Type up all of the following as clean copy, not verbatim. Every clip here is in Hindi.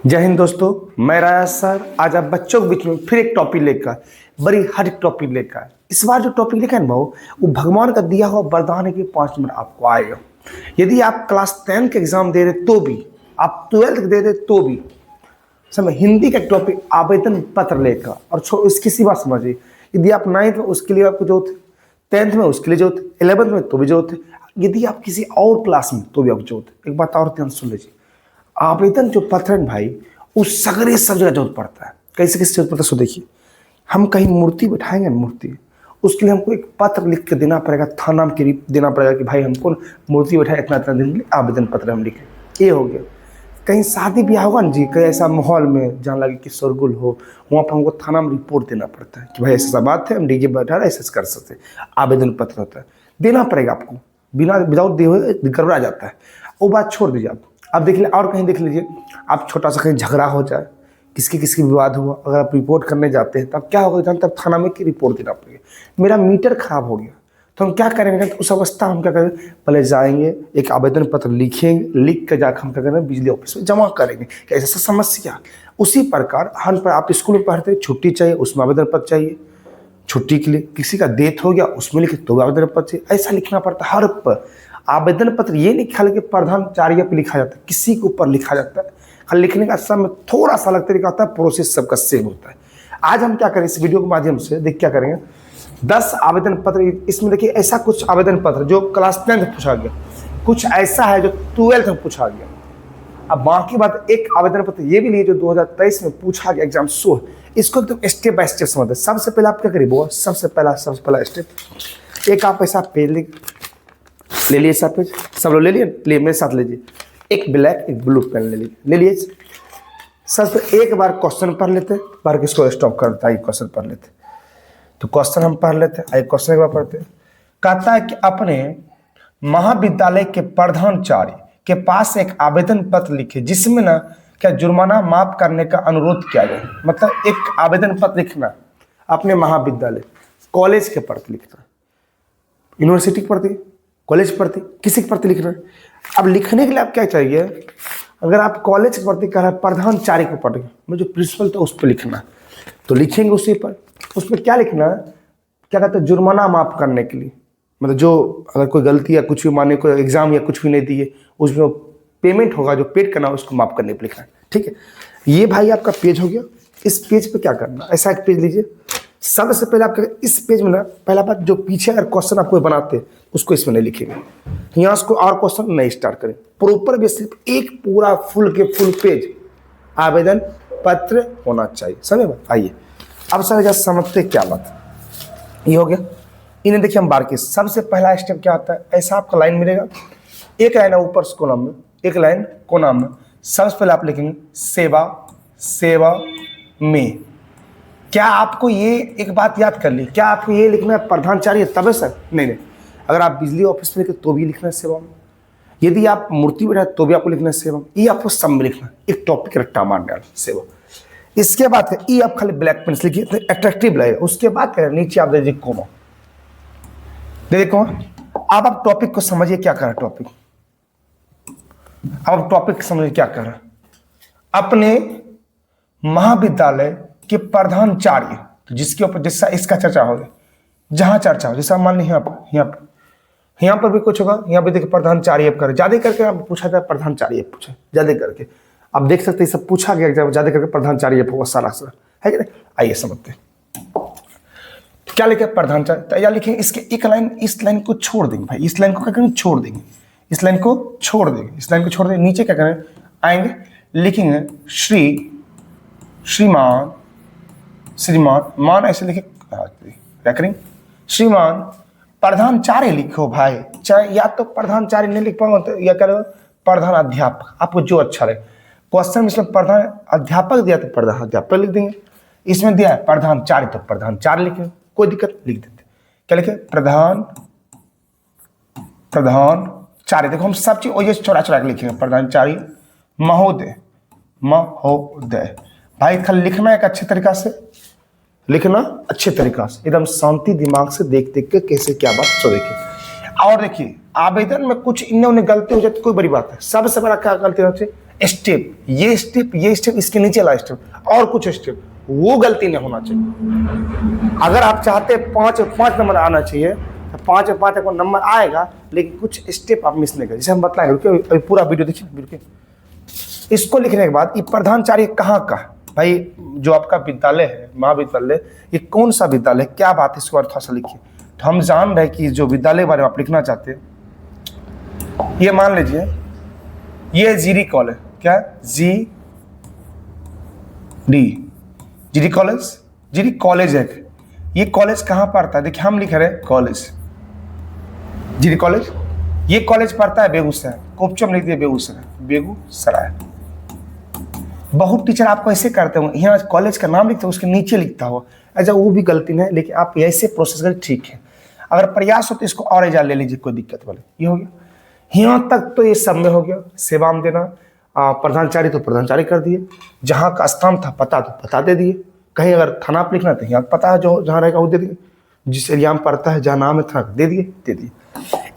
जय हिंद दोस्तों, मैं राज सर आज आप बच्चों के बीच में फिर एक टॉपिक लेकर बड़ी हट टॉपिक लेकर इस बार जो टॉपिक लेकर है भाव वो भगवान का दिया हुआ वरदान है कि 5 मिनट आपको आएगा। यदि आप क्लास 10 के एग्जाम दे रहे तो भी, आप 12th दे रहे तो भी समय हिंदी का टॉपिक आवेदन पत्र लेकर और इसकी सी बात समझिए। यदि आप 9th में उसके लिए आपको जरूरत है, 10th में उसके लिए जरूरत है, 11th में तो भी जरूरत है, यदि आप किसी और क्लास में तो भी आपको जरूरत है। एक बात और ध्यान सुन लीजिए, आवेदन जो पत्र है भाई उस सगरे सब जगह जरूरत पड़ता है। कैसे कैसे जरूरत पड़ता है सो देखिए। हम कहीं मूर्ति बैठाएंगे ना, मूर्ति उसके लिए हमको एक पत्र लिख के देना पड़ेगा, थाना में देना पड़ेगा कि भाई हमको मूर्ति बैठाए इतना इतना दिन के लिए आवेदन पत्र हम लिखें। ये हो गया। कहीं शादी ब्याह होगा ना जी, कहीं ऐसा माहौल में जहाँ लगे कि शोरगुल हो, वहाँ पर हमको थाना में रिपोर्ट देना पड़ता है कि भाई ऐसा बात है, हम डीजे बैठा रहे ऐसा कर सकते, आवेदन पत्र होता है, देना पड़ेगा आपको। बिना विदाउट दिए हुए गड़बड़ा जाता है। वो बात छोड़ दीजिए आप देख लीजिए और कहीं देख लीजिए, आप छोटा सा कहीं झगड़ा हो जाए, किसकी विवाद हुआ, अगर आप रिपोर्ट करने जाते हैं तब क्या होगा, तब थाना में की रिपोर्ट देना पड़ेगा। मेरा मीटर खराब हो गया तो हम क्या करेंगे, तो उस अवस्था हम क्या करेंगे, पहले जाएंगे एक आवेदन पत्र लिखेंगे, लिख कर जाकर हम क्या करेंगे बिजली ऑफिस में जमा करेंगे कि ऐसा समस्या। उसी प्रकार हर पर आप स्कूल में पढ़ते हैं, छुट्टी चाहिए उसमें आवेदन पत्र चाहिए, छुट्टी के लिए किसी का डेथ हो गया उसमें लिखे तो आवेदन पत्र चाहिए, ऐसा लिखना पड़ता है। हर पर आवेदन पत्र ये लिखा कि प्रधानाचार्य पर लिखा जाता है, किसी के ऊपर लिखा जाता है। हर लिखने का समय थोड़ा सा अलग तरीका होता है, प्रोसेस सबका सेम होता है। आज हम क्या करें, इस वीडियो के माध्यम से देख क्या करेंगे, 10 आवेदन पत्र। इसमें देखिए ऐसा कुछ आवेदन पत्र जो क्लास 10 में पूछा गया, कुछ ऐसा है जो 12th में पूछा गया। अब बाकी बात, एक आवेदन पत्र ये भी लिए जो 2023 में पूछा गया एग्जाम 100। इसको एकदम स्टेप बाय स्टेप समझते। सबसे पहले आप क्या करिए वो, सबसे पहला स्टेप, एक आप ऐसा पेज ले लिए, सब पेज सब लोग ले लिए मेरे साथ लीजिए। एक ब्लैक एक ब्लू पेन ले लिए। सबसे एक बार क्वेश्चन पढ़ लेते, पढ़ के इसको स्टॉप करता है, क्वेश्चन पढ़ लेते। तो क्वेश्चन हम पढ़ लेते हैं, क्वेश्चन एक बार पढ़ते। कहता है कि अपने महाविद्यालय के प्रधानाचार्य के पास एक आवेदन पत्र लिखे जिसमें ना क्या जुर्माना माफ करने का अनुरोध किया गया। मतलब एक आवेदन पत्र लिखना, अपने महाविद्यालय कॉलेज के प्रति लिखना, यूनिवर्सिटी के प्रति, कॉलेज के प्रति, किसी के प्रति लिखना। अब लिखने के लिए आप क्या चाहिए, अगर आप कॉलेज के प्रति कह रहे हैं प्रधानाचार्य के प्रति, जो प्रिंसिपल था उस पर लिखना, तो लिखेंगे उसी पर। उसमें क्या लिखना, क्या कहते हैं, जुर्माना माफ करने के लिए। मतलब जो अगर कोई गलती या कुछ भी, माने कोई एग्जाम या कुछ भी नहीं दिए, उसमें पेमेंट होगा जो पेड करना उसको माफ करने पर लिखना है। ठीक है, ये भाई आपका पेज हो गया। इस पेज पे क्या करना, ऐसा एक पेज लीजिए। सबसे पहले आप इस पेज में ना, पहला बात जो पीछे अगर क्वेश्चन आप कोई बनाते उसको इसमें नहीं लिखेंगे, यहाँ उसको और क्वेश्चन नहीं स्टार्ट करें। प्रॉपर भी सिर्फ एक पूरा फुल पेज आवेदन पत्र होना चाहिए। समझे बात? आइए अब सर समझते क्या बात, ये हो गया। इन्हें देखिए हम बार के, सबसे पहला स्टेप क्या आता है, ऐसा आपका लाइन मिलेगा, एक लाइन है ऊपर कॉलम में, एक लाइन कोना में। सबसे पहले आप लिखेंगे सेवा में। क्या आपको ये एक बात याद कर ली, क्या आपको ये लिखना है प्रधानाचार्य तब है सर? नहीं, अगर आप बिजली ऑफिस में लिखे तो भी लिखना है सेवा में, यदि आप मूर्ति बैठा तो भी आपको लिखना है सेवा में। ये आपको सब में लिखना है, एक टॉपिक रट्टा मारने वाला सेवा। इसके बाद है ये, आप खाली ब्लैक पेन से लिखिए, अट्रैक्टिव लगेगा। उसके बाद क्या नीचे आप दे दीजिए कोमा, दे देखो। अब आप टॉपिक को समझिए क्या कर रहा है टॉपिक। अब टॉपिक समझिए क्या कर रहा है, अपने महाविद्यालय के प्रधानाचार्य, तो जिसके ऊपर जिसका इसका चर्चा होगा, जहां चर्चा हो, जैसा मान लीजिए यहाँ पर भी कुछ होगा, यहाँ पे देखिए प्रधानाचार्य कर, ज्यादा करके आप पूछा था प्रधानाचार्य पूछा, ज्यादा करके आप देख सकते हैं सब पूछा गया ज्यादा करके प्रधानाचार्य होगा सारा है कि नहीं। आइए समझते क्या लिखे प्रधानाचार्य, तो या लिखे इसके एक लाइन, इस लाइन को छोड़ देंगे भाई, इस लाइन को क्या करेंगे, छोड़ देंगे, इस लाइन को छोड़ देंगे, इस लाइन को छोड़ देंगे। नीचे क्या करें, आएंगे लिखेंगे श्रीमान मान ऐसे लिखे क्या करेंगे, श्रीमान प्रधानाचार्य लिखो भाई, चाहे या तो प्रधानाचार्य नहीं लिख पाऊंगा तो या करो प्रधान अध्यापक, आपको जो अच्छा रहे। क्वेश्चन में इसमें प्रधान अध्यापक दिया तो प्रधान अध्यापक लिख देंगे, इसमें दिया है प्रधानाचार्य तो प्रधानाचार्य लिखेंगे, कोई दिक्कत लिख देते। क्या लिखे, प्रधानाचार्य। देखो हम सब चीज वही छोड़ा के लिखेंगे, प्रधानाचार्य महोदय भाई। खाली लिखना एक अच्छे तरीका से लिखना, अच्छे तरीका से एकदम शांति दिमाग से देख के कैसे क्या बात सो देखिए। और देखिए आवेदन में कुछ इन्हें उन्हें गलती हो जाती कोई बड़ी बात है, सबसे बड़ा क्या गलती होती है, स्टेप, ये स्टेप, इसके नीचे वाला स्टेप और कुछ स्टेप, वो गलती नहीं होना चाहिए। अगर आप चाहते हैं 5 नंबर आना चाहिए तो 5 को नंबर आएगा, लेकिन कुछ स्टेप आप मिस नहीं करें। जैसे हम बताएंगे, रुकिए पूरा वीडियो देखिए, रुकिए। इसको लिखने के बाद ये प्रधानाचार्य कहाँ का, भाई जो आपका विद्यालय है महाविद्यालय, ये कौन सा विद्यालय, क्या बात है, इसको थोड़ा सा लिखिए। तो हम जान रहे हैं कि जो विद्यालय के बारे में आप लिखना चाहते हैं, ये मान लीजिए ये जीडी कॉलेज, क्या जीडी कॉलेज है। ये कॉलेज कहाँ पड़ता है, देखिए हम लिख रहे हैं कॉलेज, जीडी कॉलेज। ये कॉलेज पड़ता है बेगूसराय, कोपचम लिख दिए बेगूसराय। बहुत टीचर आपको ऐसे करते हो, यहाँ कॉलेज का नाम लिखते हो उसके नीचे लिखता हो, ऐसा वो भी गलती नहीं है, लेकिन आप ऐसे प्रोसेस करें, ठीक है। अगर प्रयास हो तो इसको और एजा ले लीजिए, कोई दिक्कत वाले। ये हो गया, यहाँ तक तो ये सब में हो गया। सेवा में देना, प्रधानाचार्य तो प्रधानाचार्य कर दिए, जहाँ का स्थान था पता तो पता दे दिए, कहीं अगर थाना पर लिखना तो यहाँ पता है, जो जहाँ रहेगा वो दे दिए, जिस एरिया में पड़ता है जहाँ नाम है थाना दे दिए।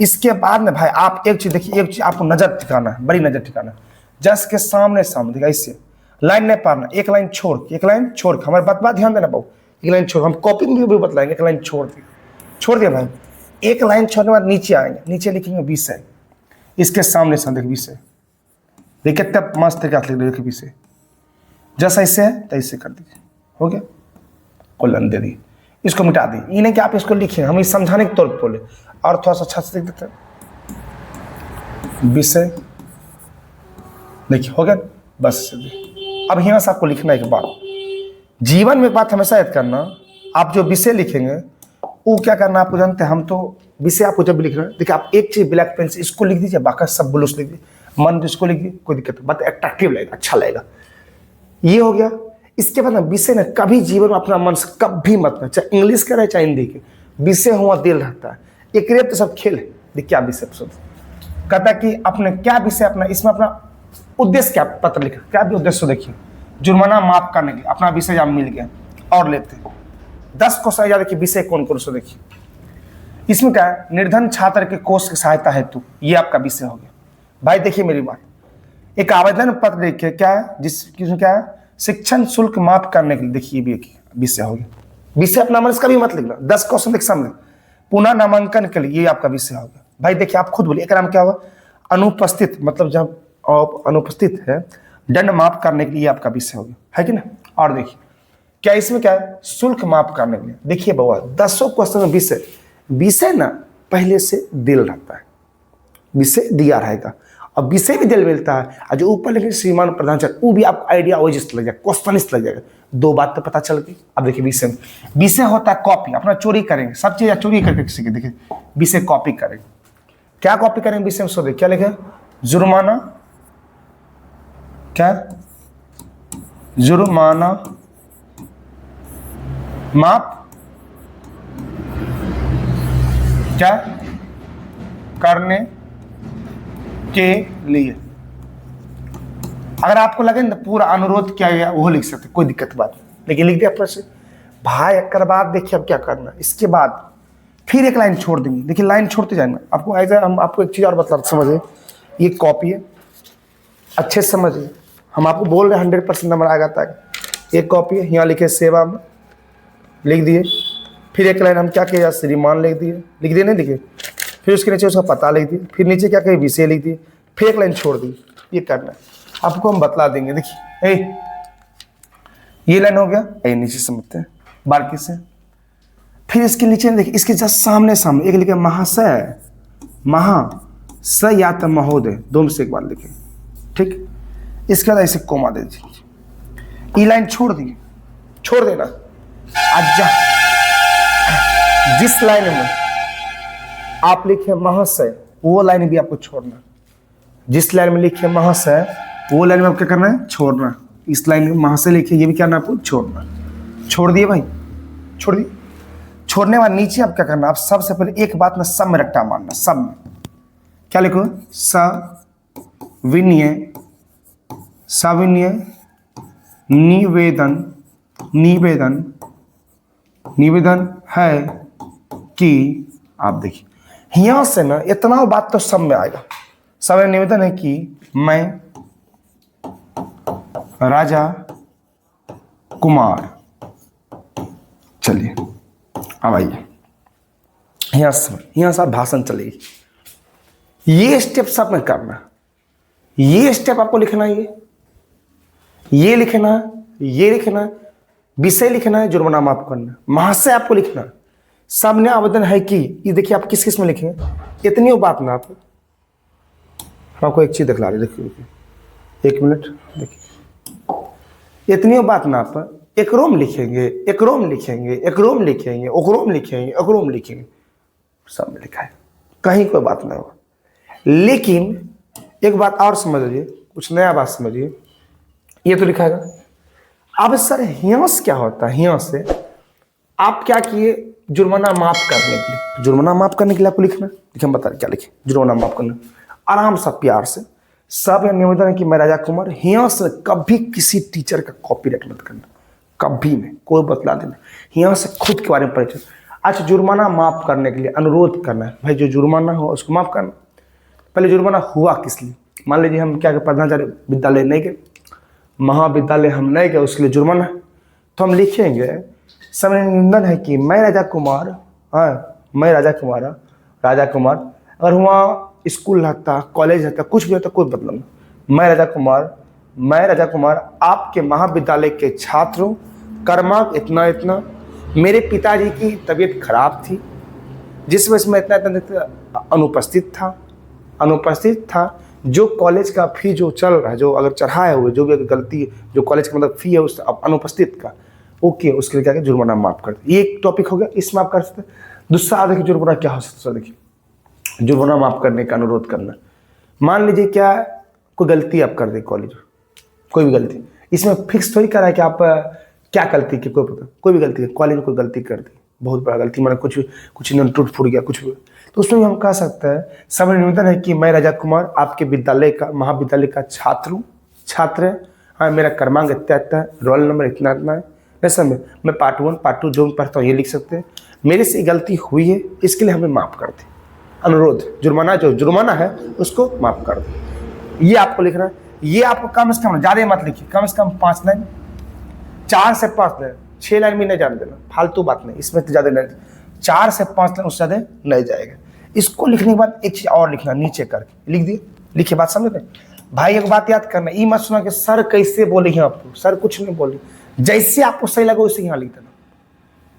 इसके बाद में भाई आप एक चीज देखिए, एक चीज आपको नजर ठिकाना है, बड़ी नजर ठिकाना है। जस्ट के सामने देखा, इससे लाइन नहीं पारना, एक लाइन छोड़ के हमारे बात ध्यान देना बहु, एक लाइन छोड़, हम कॉपिंग भी बतलाएंगे, एक लाइन छोड़ दिया भाई। एक लाइन छोड़ने के बाद नीचे आएंगे, नीचे लिखेंगे विषय, इसके सामने देखिए विषय, देखिए तब मस्त तरीके से लिख विषय, जैसा ऐसे है तो ऐसे कर दीजिए, हो गया, कोलन दे दिए, इसको मिटा दिए। ये नहीं कि आप इसको लिखें, हम इस समझाने के तौर पर बोले, और थोड़ा सा अच्छा से लिख देते हैं विषय, देखिए हो गया बस। अब यहाँ से आपको लिखना है एक बात, जीवन में एक बात हमेशा याद करना, आप जो विषय लिखेंगे वो क्या करना आपको जानते हैं, हम तो विषय आपको जब भी लिख रहे हैं, देखिए आप एक चीज ब्लैक पेन से इसको लिख दीजिए, बाकी सब ब्लू से लिख दीजिए, मन इसको लिख दीजिए, कोई दिक्कत नहीं, बात अट्रैक्टिव लगेगा, अच्छा लगेगा। ये हो गया। इसके बाद ना विषय ना कभी जीवन में अपना मन से कभी मत, चाहे इंग्लिश का रहे चाहे हिंदी के, विषय हुआ दिल रहता है, एक रेप तो सब खेल है। देखिए क्या विषय कहता है कि अपने क्या विषय, अपना इसमें अपना उद्देश्य क्या पत्र लिखा, क्या भी उद्देश्य देखिए, जुर्माना माफ करने के लिए अपना विषय जब मिल गया और लेते हैं 10 क्वेश्चन याद रखिए, विषय कौन कौन से देखिए। इसमें क्या है, निर्धन छात्र के कोष की सहायता हेतु, ये आपका विषय हो गया। भाई देखिए मेरी बात, एक आवेदन पत्र लिखिए, क्या है जिसमें क्या है, शिक्षण शुल्क माफ करने के लिए, देखिए ये भी एक विषय हो गया। विषय अपना मन इसका भी मत लिखना, 10 क्वेश्चन देख सामने, पुनः नामांकन के लिए, ये आपका विषय हो गया। भाई देखिए आप खुद बोलिए, एक नाम क्या हुआ, अनुपस्थित, मतलब जब आप अनुपस्थित है दंड माफ करने के लिए आपका विषय हो गया, है कि ना। और देखिए क्या इसमें क्या है, शुल्क माफ करने के लिए। देखिए बउआ 10 क्वेश्चन में विषय ना पहले से दिल रहता है, विषय दिया रहेगा, और विषय भी दिल मिलता है, और जो ऊपर लिखे श्रीमान प्रधानाचार्य, वो भी आपको आइडिया वही लग जाएगा, क्वेश्चन इस लग जाएगा। 2 बात तो पता चल गई। अब देखिए विषय होता है कॉपी, अपना चोरी करेंगे सब चीज, चोरी करके किसी के, देखिए विषय कॉपी करेंगे, क्या कॉपी करेंगे विषय में, सो देखिए क्या लिखे, जुर्माना, क्या जुर्माना माफ क्या करने के लिए। अगर आपको लगे ना पूरा अनुरोध किया गया वो लिख सकते, कोई दिक्कत बात नहीं, लेकिन लिख दिया प्रश्न भाई। एक बाद देखिए अब क्या करना, इसके बाद फिर एक लाइन छोड़ देंगे, देखिए लाइन छोड़ते जाएंगे आपको। ऐसा हम आपको एक चीज और बता समझिए, ये कॉपी है, अच्छे से समझिए, हम आपको बोल रहे हैं 100% नंबर आएगा तक। एक कॉपी है, यहाँ लिखे सेवा में लिख दिए, फिर एक लाइन हम क्या किया, श्रीमान लिख दिए नहीं लिखे, फिर उसके नीचे उसका पता लिख दिए, फिर नीचे क्या कहे, विषय लिख दिए, फिर एक लाइन छोड़ दी। ये करना आपको हम बतला देंगे। देखिए ये लाइन हो गया, नीचे समझते हैं बारीकी से। फिर इसके नीचे देखिए, इसके जस्ट सामने एक लिखे महाशय, महाशय या तो महोदय, दोनों से एक बार लिखे, ठीक। इसके बाद ऐसे कोमा दे दीजिए, ई लाइन छोड़ देना। अच्छा जिस लाइन में आप लिखे महाशय वो लाइन भी आपको छोड़ना, जिस लाइन में लिखे महाशय वो लाइन में आपको क्या करना है, छोड़ना। इस लाइन में महाशय लिखे, ये भी क्या करना आपको, छोड़ना। छोड़ दिए भाई, छोड़ दिए। छोड़ने के बाद नीचे आप क्या करना, आप सबसे पहले एक बात में सब में रट्टा मारना, सब में क्या लिखो, सविनय निवेदन है कि, आप देखिए यहां से ना इतना बात तो सब में आएगा। सविनय निवेदन है कि मैं राजा कुमार। चलिए अब आइए, यहाँ से आप भाषण चलेगी। ये स्टेप्स आपने करना, ये स्टेप आपको लिखना है, ये लिखना है, ये लिखना है, विषय लिखना है, जुर्माना माफ करना, महाशय आपको लिखना है, सामने आवेदन है कि। ये देखिए आप किस किस में लिखेंगे, इतनी बात ना। आप आपको एक चीज दिखला रही, देखिए एक मिनट, देखिए इतनी बात ना। आप एक रोम लिखेंगे, एक रोम लिखेंगे, एक रोम लिखेंगे, ओक्रोम लिखेंगे, ओक्रोम लिखेंगे, सब में लिखा है, कहीं कोई बात ना हो। लेकिन एक बात और समझ लीजिए, कुछ नया बात समझिए। ये तो लिखा है। अब सर हियांस क्या होता है? हियांस से आप क्या किए, जुर्माना माफ करने के लिए। जुर्माना माफ करने के लिए आपको लिखना, देखिए हम बता रहे क्या लिखे। जुर्माना माफ करना, आराम से प्यार से सब। यह निवेदन है कि मैं राजा कुमार, हियांस कभी किसी टीचर का कॉपीराइट मत करना, कभी नहीं, कोई बतला देना। यहाँ से खुद के बारे में परिचय। अच्छा, जुर्माना माफ करने के लिए अनुरोध करना है, भाई जो जुर्माना हो उसको माफ करना। पहले जुर्माना हुआ किस लिए? मान लीजिए हम क्या प्रधानाचार्य विद्यालय नहीं गए, महाविद्यालय हम नहीं गए, उसके लिए जुर्माना है, तो हम लिखेंगे समय निवेदन है कि मैं राजा कुमार, हाँ मैं राजा कुमार, राजा कुमार। अगर वहाँ स्कूल रहता, कॉलेज रहता, कुछ भी रहता, कोई मतलब नहीं। मैं राजा कुमार आपके महाविद्यालय के छात्रों, क्रमांक इतना इतना, मेरे पिताजी की तबीयत खराब थी जिस वजह से मैं इतना अनुपस्थित था। जो कॉलेज का फी जो चल रहा है, जो अगर चढ़ाए हुए जो भी गलती, जो कॉलेज का मतलब फी है उस अनुपस्थित का, ओके, उसके लिए क्या है, जुर्माना माफ कर दे। ये एक टॉपिक हो गया, इसमें आप कर सकते हैं। दूसरा देखिए जुर्माना क्या हो सकता है। देखिए जुर्माना माफ करने का अनुरोध करना। मान लीजिए क्या कोई गलती आप कर दे, कॉलेज कोई भी गलती, इसमें फिक्स थोड़ी करा है कि आप क्या गलती की, कोई भी गलती, कॉलेज में कोई गलती कर दी, बहुत बड़ा गलती, मतलब कुछ इन्होंने टूट फूट गया कुछ भी, तो उसमें हम कह सकते हैं समय निवेदन है कि मैं राजा कुमार आपके विद्यालय का, महाविद्यालय का छात्र है, हाँ मेरा क्रमांक इतना है, रोल नंबर इतना इतना है, ऐसा मैं पार्ट 1 पार्ट 2 जो भी पढ़ता हूँ ये लिख सकते हैं। मेरे से गलती हुई है, इसके लिए हमें माफ़ कर दे। अनुरोध, जुर्माना है उसको माफ़ कर दे, ये आपको लिखना है। ये आपको कम से कम, ज़्यादा मत लिखिए, कम से कम 5 लाइन, 4 से 5 लाइन, 6 लाइन भी नहीं जाने देना, फालतू बात नहीं, इसमें तो ज़्यादा नहीं, 4 से 5 लाइन उससे ज़्यादा नहीं जाएगा। इसको लिखने के बाद एक चीज़ और लिखना, नीचे करके लिख दिए, लिखिए, बात समझ में भाई। एक बात याद करना, ये मत सुना कि सर कैसे बोले हैं आपको, सर कुछ नहीं बोले, जैसे आपको सही लगा वैसे यहाँ लिख देना।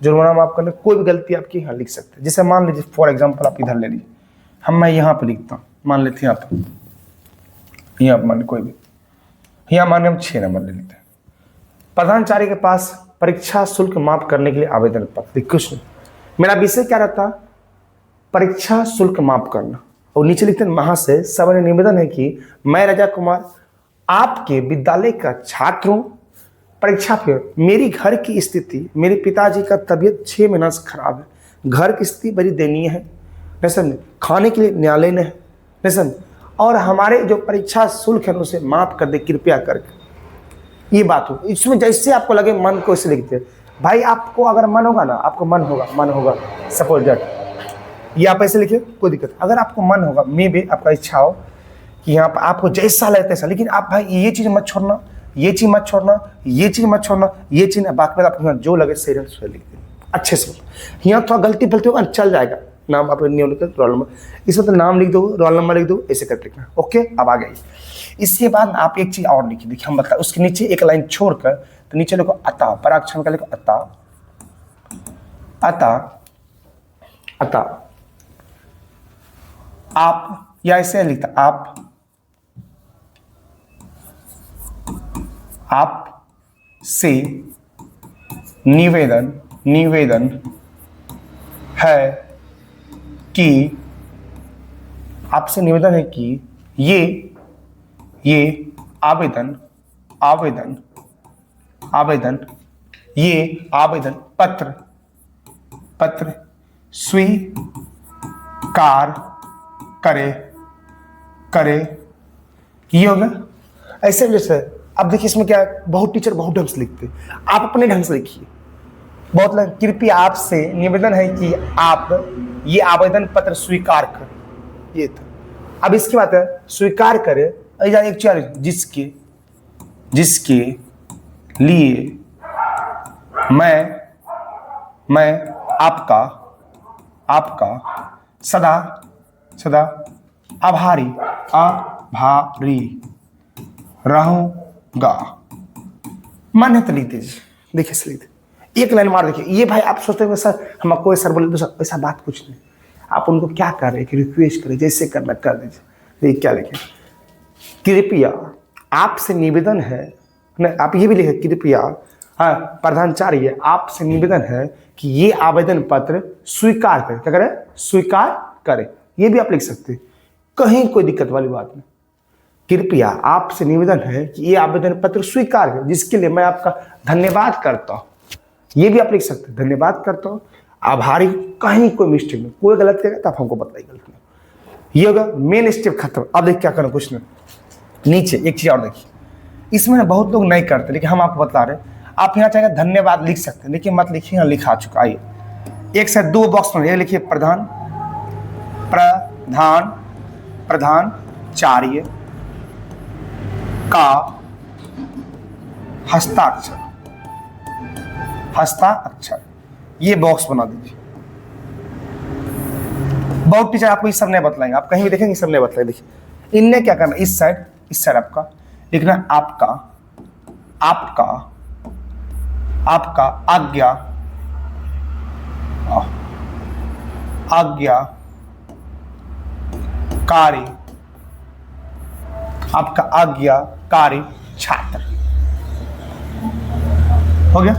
जुर्माना माफ करने, कोई भी गलती आपकी यहाँ लिख सकते हैं। जैसे मान लीजिए फॉर एग्जाम्पल आप इधर ले लीजिए, मैं यहाँ पे लिखता हूँ, मान लेते हैं आप यहाँ मान कोई भी, यहाँ मान हम 6 नंबर ले लेते हैं। प्रधानाचार्य के पास परीक्षा शुल्क माफ करने के लिए आवेदन पत्र, कुछ नहीं, मेरा विषय क्या रहता, परीक्षा शुल्क माफ करना, और नीचे लिखते हैं महाशय सविनय निवेदन है कि मैं राजा कुमार आपके विद्यालय का छात्रों, परीक्षा पे मेरी घर की स्थिति, मेरे पिताजी का तबीयत 6 महीना से खराब है, घर की स्थिति बड़ी दयनीय है, नहीं, खाने के लिए न्यायालय है, नहीं, और हमारे जो परीक्षा शुल्क है उसे माफ कर दे कृपया करके। ये बात हो, इसमें जैसे आपको लगे मन को इसे लिखते हैं भाई। आपको अगर मन होगा ना, आपको मन होगा सपोज दैट, ये आप ऐसे लिखिए, कोई दिक्कत। अगर आपको मन होगा, मे भी आपका इच्छा हो कि यहाँ पर आपको जैसा लगता है, लेकिन आप भाई ये चीज़ मत छोड़ना, ये चीज़ मत छोड़ना, ये चीज़ मत छोड़ना, ये चीज़ बाकी में आपको जो लगे सही से लिख दें अच्छे से। यहाँ थोड़ा गलती फलती होगा, चल जाएगा, नाम आप नहीं लिख, रोल नंबर, इसमें तो नाम लिख दो, रोल नंबर लिख दो, ऐसे करके लिखना, ओके। अब आ गई, इसके बाद आप एक चीज़ और लिखिए, देखिए हम बता, उसके नीचे एक लाइन छोड़कर, तो नीचे लिखो अतः, पराक्षण का लिखो अतः, आप, या ऐसे लिखता आप से निवेदन है कि, आपसे निवेदन है कि ये आवेदन ये आवेदन पत्र स्वीकार करे। ये होगा ऐसे जैसे। अब देखिए इसमें क्या है, बहुत टीचर बहुत ढंग से लिखते हैं, आप अपने ढंग से लिखिए। बहुत लोग, कृपया आपसे निवेदन है कि आप ये आवेदन पत्र स्वीकार करें, ये था। अब इसकी बात है, स्वीकार करें, एक चीज जिसके जिसके लिए मैं आपका सदा आभारी रहूंगा। मान्यता लिख दीजिए। देखिए सर, एक लाइन मार देखिए। ये भाई आप सोचते हैं सर हम आपको सर बोले तो ऐसा बात कुछ नहीं। आप उनको क्या कर रहे हैं कि रिक्वेस्ट करें, जैसे करना कर दीजिए। देखिए क्या लिखे, कृपया आपसे निवेदन है, नहीं आप ये भी लिखे कृपया, हाँ प्रधानाचार्य आपसे निवेदन है कि ये आवेदन पत्र स्वीकार करें। क्या करें? स्वीकार करें। ये भी आप लिख सकते हैं, कहीं कोई दिक्कत वाली बात नहीं। कृपया आपसे निवेदन है कि ये आवेदन पत्र स्वीकार करें, जिसके लिए मैं आपका धन्यवाद करता हूँ। ये भी आप लिख सकते हैं, धन्यवाद करता हूँ, आभारी। कहीं कोई मिस्टेक नहीं, कोई गलत करेगा तो आप हमको बताइए गलत नहीं। ये होगा मेन स्टेप खत्म। अब देखिए क्या करना, कुछ नहीं। नीचे एक चीज और देखिए, इसमें ना बहुत लोग नहीं करते, लेकिन हम आपको बता रहे हैं। आप यहाँ चाहेंगे धन्यवाद लिख सकते हैं, लेकिन मत लिखिए, यहाँ लिखा चुका। आइए एक से दो बॉक्स में लिखिए प्रधानाचार्य का हस्ताक्षर, ये बॉक्स बना दीजिए। बहुत टीचर आपको ये सब नहीं बतलाएंगे, आप कहीं भी देखेंगे सब नहीं बतलाएंगे। देखिए इनने क्या करना, इस साइड आपका लिखना आपका आज्ञाकारी छात्र। हो गया।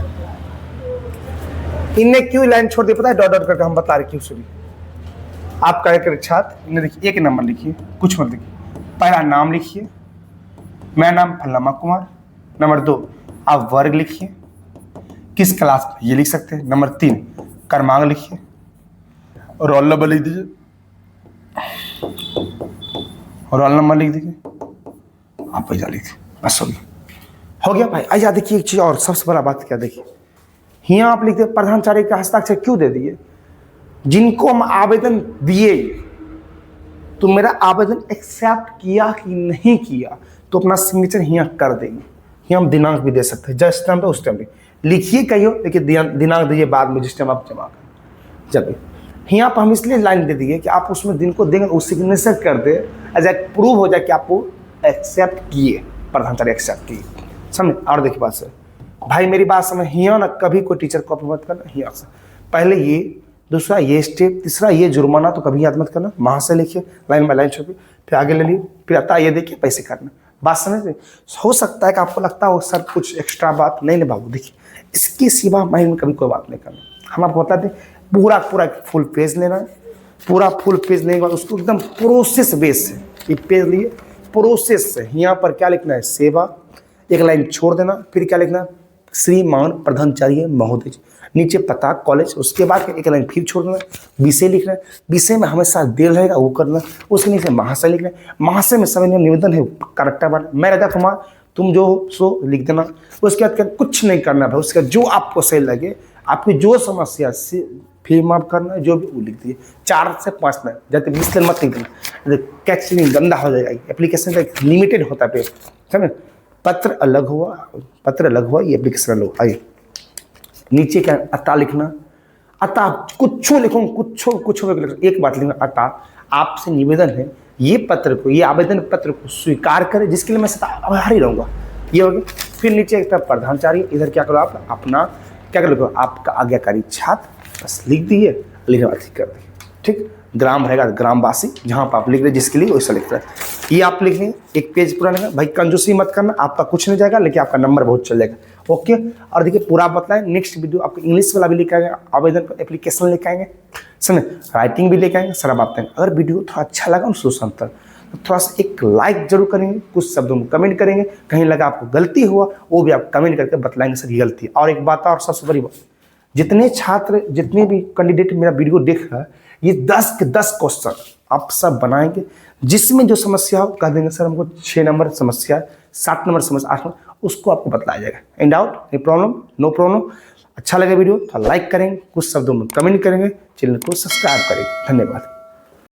इनने क्यों लाइन छोड़ दी पता है? डॉट डॉट करके हम बता रहे क्यों सुनिए। आपका एक छात्र, इन्हें देखिए एक नंबर लिखिए, कुछ मत लिखिए। पहला नाम लिखिए, मेरा नाम फल्लामा कुमार। नंबर 2 आप वर्ग लिखिए, किस क्लास में, ये लिख सकते हैं। नंबर 3 क्रमांक लिखिए, रोल नंबर लिख दीजिए, रोल नंबर लिख दीजिए, आप पैसा लिखिए, बस हो गया भाई। आइए देखिए एक चीज और, सबसे बड़ा बात क्या देखिए, यहाँ आप लिखते प्रधानाचार्य का हस्ताक्षर क्यों दे दिए? जिनको हम आवेदन दिए, तो मेरा आवेदन एक्सेप्ट किया कि नहीं किया, तो अपना सिग्नेचर यहाँ कर देंगे। यहाँ हम दिनांक भी दे सकते हैं, जिस टाइम पे उस टाइम पे लिखिए कहियो, लेकिन दिनांक दीजिए बाद में, जिस टाइम आप जमा करें। जब यहाँ पर हम इसलिए लाइन दे दिए कि आप उसमें दिन को देंगे, उस सिग्नेचर कर दे, एज ए प्रूव हो जाए कि आपको एक्सेप्ट किए, प्रधानाचार्य एक्सेप्ट किए। समझे? और देखिए बात सर भाई, मेरी बात समझ, यहाँ ना कभी कोई टीचर कॉपी मत करना। यहाँ से पहले ये, दूसरा ये स्टेप, तीसरा ये जुर्माना तो कभी याद मत करना। वहाँ से लिखिए लाइन बाय लाइन छपी, फिर आगे ले लिए, फिर आता ये देखिए पैसे करना। बात समझ? हो सकता है कि आपको लगता हो सर कुछ एक्स्ट्रा बात, नहीं बाबू देखिए, इसके सिवा माइंड में कभी कोई बात नहीं करना। हम आपको बताते पूरा फुल पेज लेना है, पूरा फुल पेज लेने के बाद उसको एकदम प्रोसेस बेस से ये पेज लिए, प्रोसेस से यहाँ पर क्या लिखना है, सेवा, एक लाइन छोड़ देना, फिर क्या लिखना, श्रीमान प्रधानाचार्य महोदय, नीचे पता कॉलेज, उसके बाद एक लाइन फिर छोड़ देना, विषय लिखना है, विषय में हमेशा देर रहेगा वो करना, उसके नीचे महाशय लिखना है, महाशय में समय निवेदन है करेक्टर बार, मैं राजा कुमार तुम जो सो लिख देना। उसके बाद कुछ नहीं करना भाई, उसके बाद जो आपको सही लगे, आपकी जो समस्या से फिर माफ करना, जो भी वो लिख दिए 4 से 5 मिनट, जाते 20 दिन मत लिख देना, कैचिंग गंदा हो जाएगा। एप्लीकेशन का लिमिटेड होता है पेज, समझ? पत्र अलग हुआ, ये एप्लीकेशन अलग। आइए नीचे क्या, अता लिखना, अता कुछ लिखो, कुछ एक बात लिखना, अता आपसे निवेदन है ये पत्र को, ये आवेदन पत्र को स्वीकार करें, जिसके लिए मैं सदा आभारी रहूंगा। ये हो गया। फिर नीचे एक तरफ प्रधानाचार्य, इधर क्या करो आप अपना क्या करो, आपका आज्ञाकारी छात्र, बस लिख दिए, लिखना ठीक कर दिए। ठीक, ग्राम रहेगा ग्रामवासी, जहाँ पर आप लिख रहे जिसके लिए वैसा लिख रहे हैं, ये आप लिख लें, एक पेज पूरा लिखना। भाई कंजूसी मत करना, आपका कुछ नहीं जाएगा, लेकिन आपका नंबर बहुत चल जाएगा। ओके, और देखिए पूरा बताएं, नेक्स्ट वीडियो आपको इंग्लिश वाला भी लेके आएंगे, आवेदन एप्लीकेशन लेके आएंगे, समझे, राइटिंग भी लेके आएंगे, सारा बात करेंगे। अगर वीडियो थोड़ा अच्छा लगा ना सुसंतर, तो थोड़ा सा एक लाइक जरूर करेंगे, कुछ शब्दों में कमेंट करेंगे, कहीं लगा आपको गलती हुआ वो भी आप कमेंट करके बतलाएंगे सर ये गलती। और एक बात और सबसे बड़ी बात, जितने छात्र जितने भी कैंडिडेट मेरा वीडियो देख रहा है, ये 10 के 10 क्वेश्चन आप सब बनाएंगे, जिसमें जो समस्या हो कह देंगे सर हमको 6 नंबर समस्या है, 7 नंबर समस्या, 8 नंबर, उसको आपको बताया जाएगा। In doubt, no problem. अच्छा लगे वीडियो तो लाइक करेंगे, कुछ शब्दों में कमेंट करेंगे, चैनल को सब्सक्राइब करेंगे। धन्यवाद।